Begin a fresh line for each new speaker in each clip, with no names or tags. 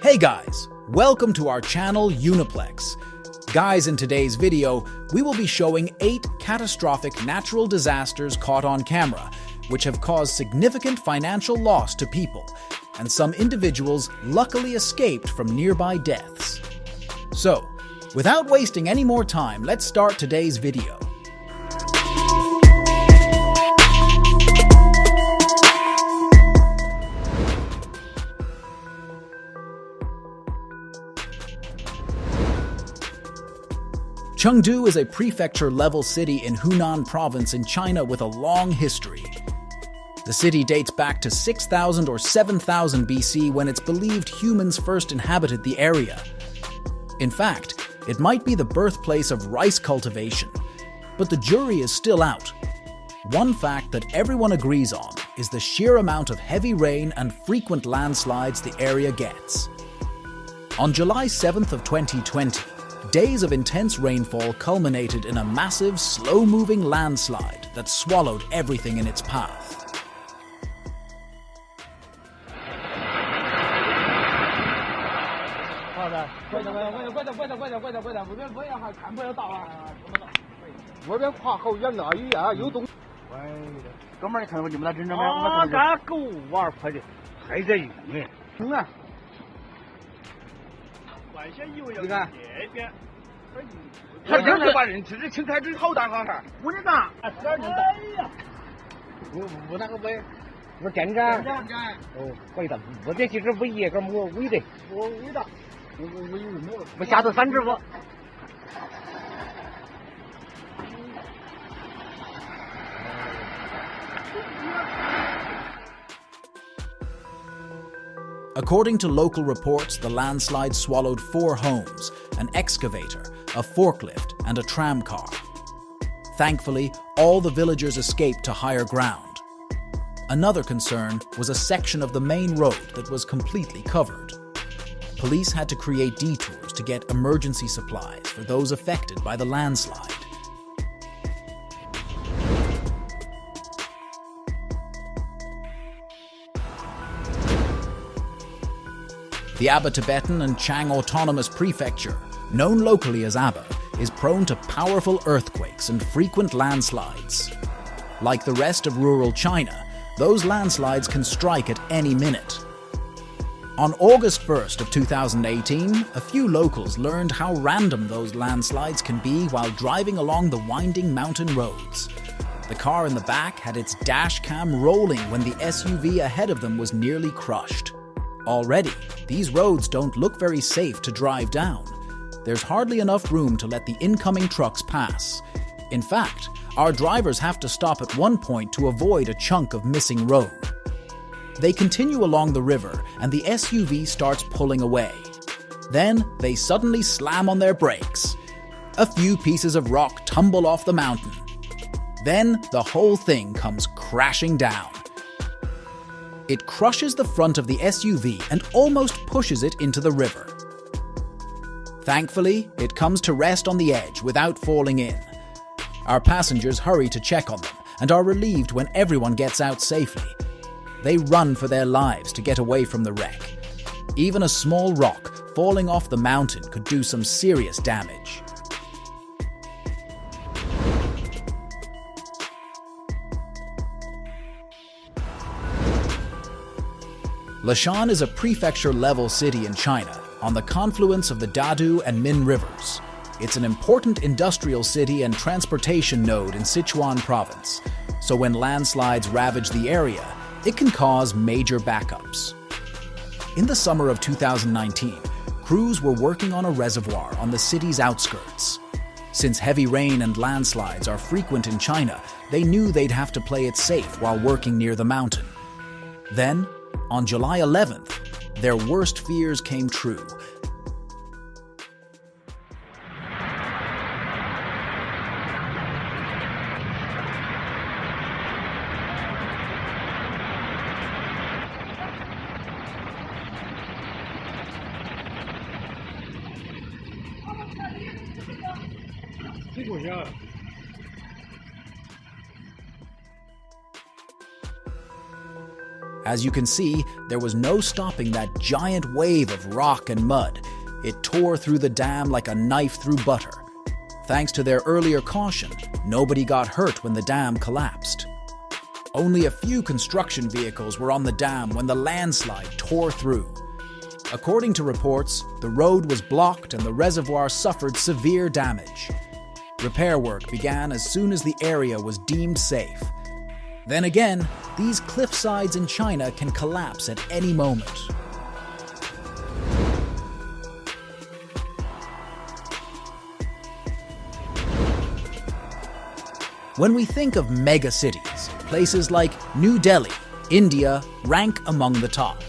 Hey guys, welcome to our channel Uniplex. Guys, in today's video, we will be showing 8 catastrophic natural disasters caught on camera, which have caused significant financial loss to people, and some individuals luckily escaped from nearby deaths. So, without wasting any more time, let's start today's video. Chengdu is a prefecture-level city in Hunan province in China with a long history. The city dates back to 6000 or 7000 BC when it's believed humans first inhabited the area. In fact, it might be the birthplace of rice cultivation, but the jury is still out. One fact that everyone agrees on is the sheer amount of heavy rain and frequent landslides the area gets. On July 7th of 2020, days of intense rainfall culminated in a massive, slow-moving landslide that swallowed everything in its path. According to local reports, the landslide swallowed 4 homes, an excavator, a forklift, and a tram car. Thankfully, all the villagers escaped to higher ground. Another concern was a section of the main road that was completely covered. Police had to create detours to get emergency supplies for those affected by the landslide. The Aba Tibetan and Chang Autonomous Prefecture, known locally as Aba, is prone to powerful earthquakes and frequent landslides. Like the rest of rural China, those landslides can strike at any minute. On August 1st of 2018, a few locals learned how random those landslides can be while driving along the winding mountain roads. The car in the back had its dash cam rolling when the SUV ahead of them was nearly crushed. Already, these roads don't look very safe to drive down. There's hardly enough room to let the incoming trucks pass. In fact, our drivers have to stop at one point to avoid a chunk of missing road. They continue along the river and the SUV starts pulling away. Then, they suddenly slam on their brakes. A few pieces of rock tumble off the mountain. Then, the whole thing comes crashing down. It crushes the front of the SUV and almost pushes it into the river. Thankfully, it comes to rest on the edge without falling in. Our passengers hurry to check on them and are relieved when everyone gets out safely. They run for their lives to get away from the wreck. Even a small rock falling off the mountain could do some serious damage. Leshan is a prefecture-level city in China, on the confluence of the Dadu and Min rivers. It's an important industrial city and transportation node in Sichuan province, so when landslides ravage the area, it can cause major backups. In the summer of 2019, crews were working on a reservoir on the city's outskirts. Since heavy rain and landslides are frequent in China, they knew they'd have to play it safe while working near the mountain. Then, on July 11th, their worst fears came true. As you can see, there was no stopping that giant wave of rock and mud. It tore through the dam like a knife through butter. Thanks to their earlier caution, nobody got hurt when the dam collapsed. Only a few construction vehicles were on the dam when the landslide tore through. According to reports, the road was blocked and the reservoir suffered severe damage. Repair work began as soon as the area was deemed safe. Then again, these cliff sides in China can collapse at any moment. When we think of mega-cities, places like New Delhi, India rank among the top.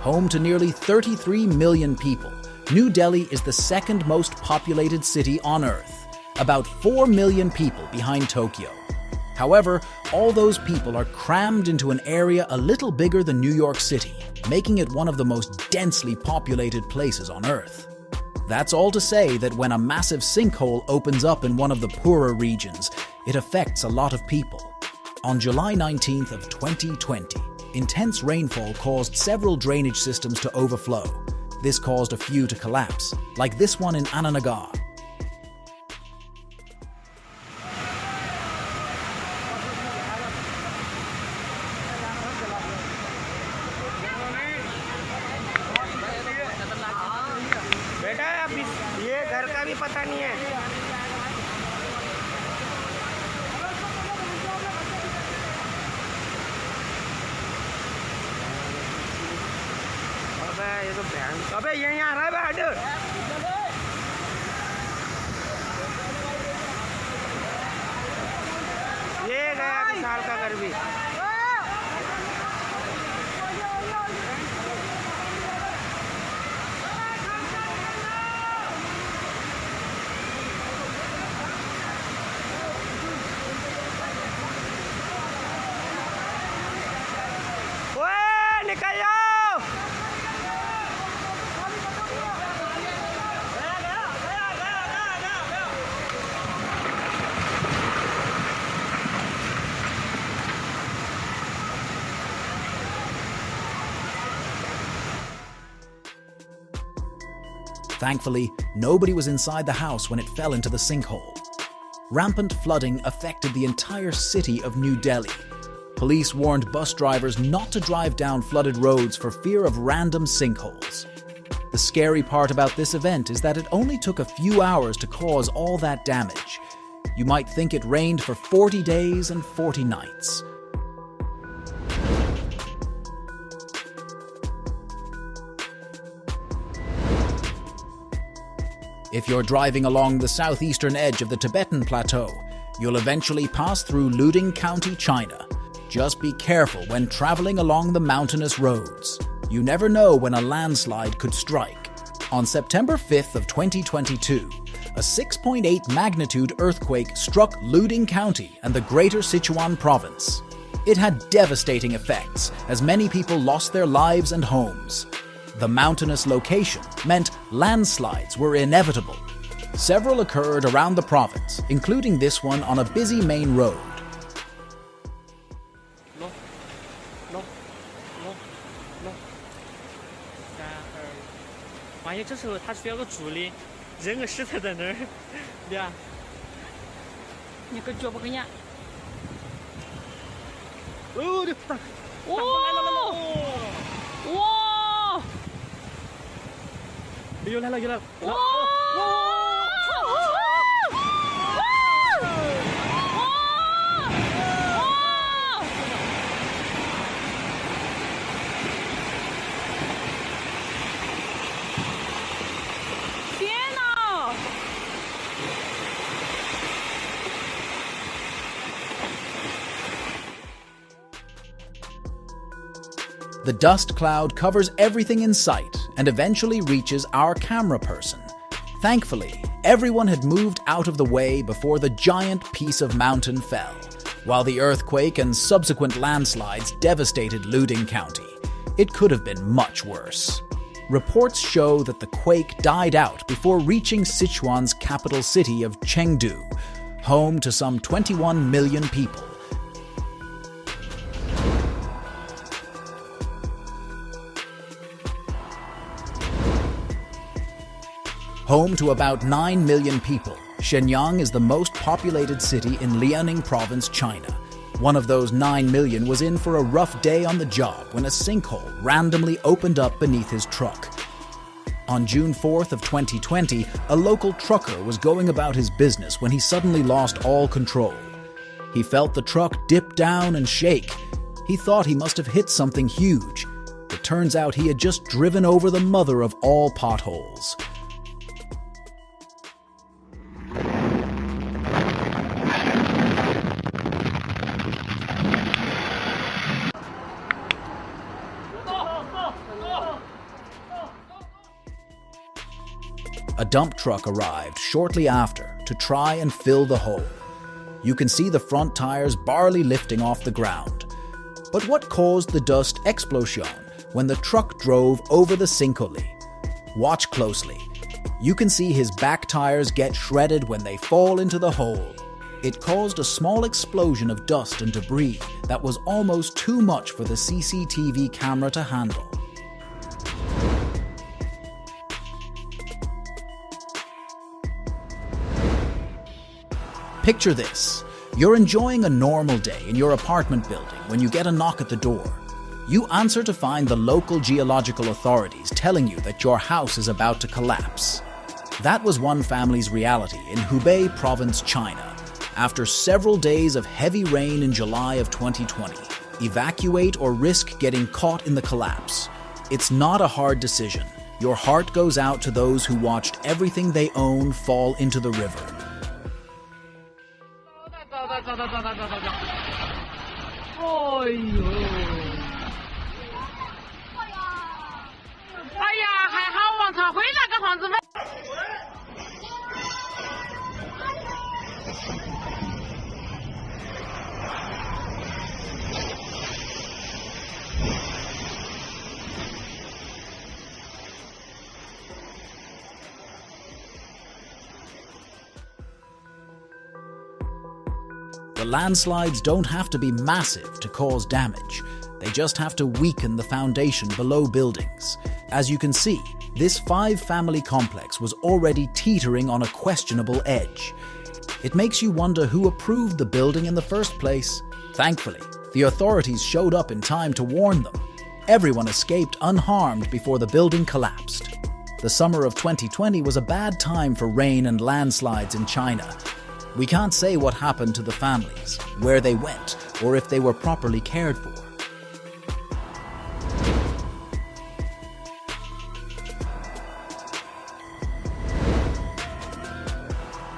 Home to nearly 33 million people, New Delhi is the second most populated city on Earth, about 4 million people behind Tokyo. However, all those people are crammed into an area a little bigger than New York City, making it one of the most densely populated places on Earth. That's all to say that when a massive sinkhole opens up in one of the poorer regions, it affects a lot of people. On July 19th of 2020, intense rainfall caused several drainage systems to overflow. This caused a few to collapse, like this one in Ananagar.
बेटा अब ये घर का भी पता नहीं है। अबे ये तो भैंस, अबे यहीं आ रहा है बैठ। ये गया विशाल का घर भी। निकल जाओ।
Thankfully, nobody was inside the house when it fell into the sinkhole. Rampant flooding affected the entire city of New Delhi. Police warned bus drivers not to drive down flooded roads for fear of random sinkholes. The scary part about this event is that it only took a few hours to cause all that damage. You might think it rained for 40 days and 40 nights. If you're driving along the southeastern edge of the Tibetan Plateau, you'll eventually pass through Luding County, China. Just be careful when traveling along the mountainous roads. You never know when a landslide could strike. On September 5th of 2022, a 6.8 magnitude earthquake struck Luding County and the Greater Sichuan province. It had devastating effects as many people lost their lives and homes. The mountainous location meant landslides were inevitable. Several occurred around the province, including this one on a busy main road. The dust cloud covers everything in sight and eventually reaches our camera person. Thankfully, everyone had moved out of the way before the giant piece of mountain fell, while the earthquake and subsequent landslides devastated Luding County. It could have been much worse. Reports show that the quake died out before reaching Sichuan's capital city of Chengdu, home to some 21 million people. Home to about 9 million people, Shenyang is the most populated city in Liaoning Province, China. One of those 9 million was in for a rough day on the job when a sinkhole randomly opened up beneath his truck. On June 4th of 2020, a local trucker was going about his business when he suddenly lost all control. He felt the truck dip down and shake. He thought he must have hit something huge. It turns out he had just driven over the mother of all potholes. A dump truck arrived shortly after to try and fill the hole. You can see the front tires barely lifting off the ground. But what caused the dust explosion when the truck drove over the sinkhole? Watch closely. You can see his back tires get shredded when they fall into the hole. It caused a small explosion of dust and debris that was almost too much for the CCTV camera to handle. Picture this. You're enjoying a normal day in your apartment building when you get a knock at the door. You answer to find the local geological authorities telling you that your house is about to collapse. That was one family's reality in Hubei Province, China. After several days of heavy rain in July of 2020, evacuate or risk getting caught in the collapse. It's not a hard decision. Your heart goes out to those who watched everything they own fall into the river. The landslides don't have to be massive to cause damage. They just have to weaken the foundation below buildings. As you can see, this 5-family complex was already teetering on a questionable edge. It makes you wonder who approved the building in the first place. Thankfully, the authorities showed up in time to warn them. Everyone escaped unharmed before the building collapsed. The summer of 2020 was a bad time for rain and landslides in China. We can't say what happened to the families, where they went, or if they were properly cared for.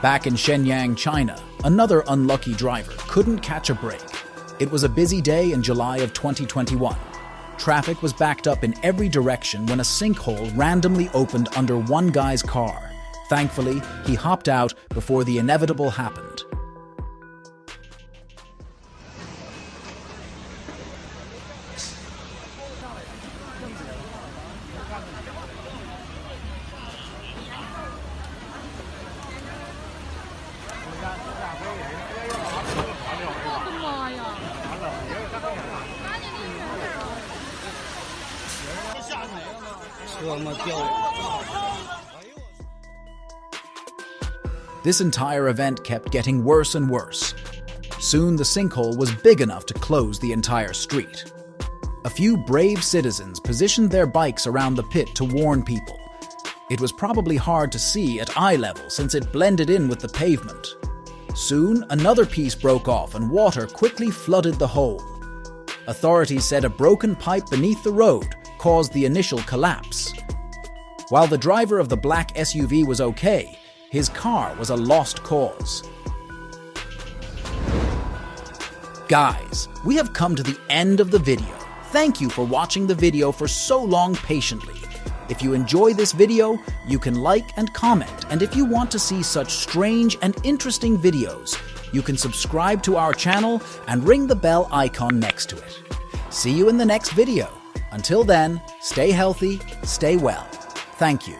Back in Shenyang, China, another unlucky driver couldn't catch a break. It was a busy day in July of 2021. Traffic was backed up in every direction when a sinkhole randomly opened under one guy's car. Thankfully, he hopped out before the inevitable happened. This entire event kept getting worse and worse. Soon the sinkhole was big enough to close the entire street. A few brave citizens positioned their bikes around the pit to warn people. It was probably hard to see at eye level since it blended in with the pavement. Soon, another piece broke off and water quickly flooded the hole. Authorities said a broken pipe beneath the road caused the initial collapse. While the driver of the black SUV was okay, his car was a lost cause. Guys, we have come to the end of the video. Thank you for watching the video for so long patiently. If you enjoy this video, you can like and comment, and if you want to see such strange and interesting videos, you can subscribe to our channel and ring the bell icon next to it. See you in the next video. Until then, stay healthy, stay well. Thank you.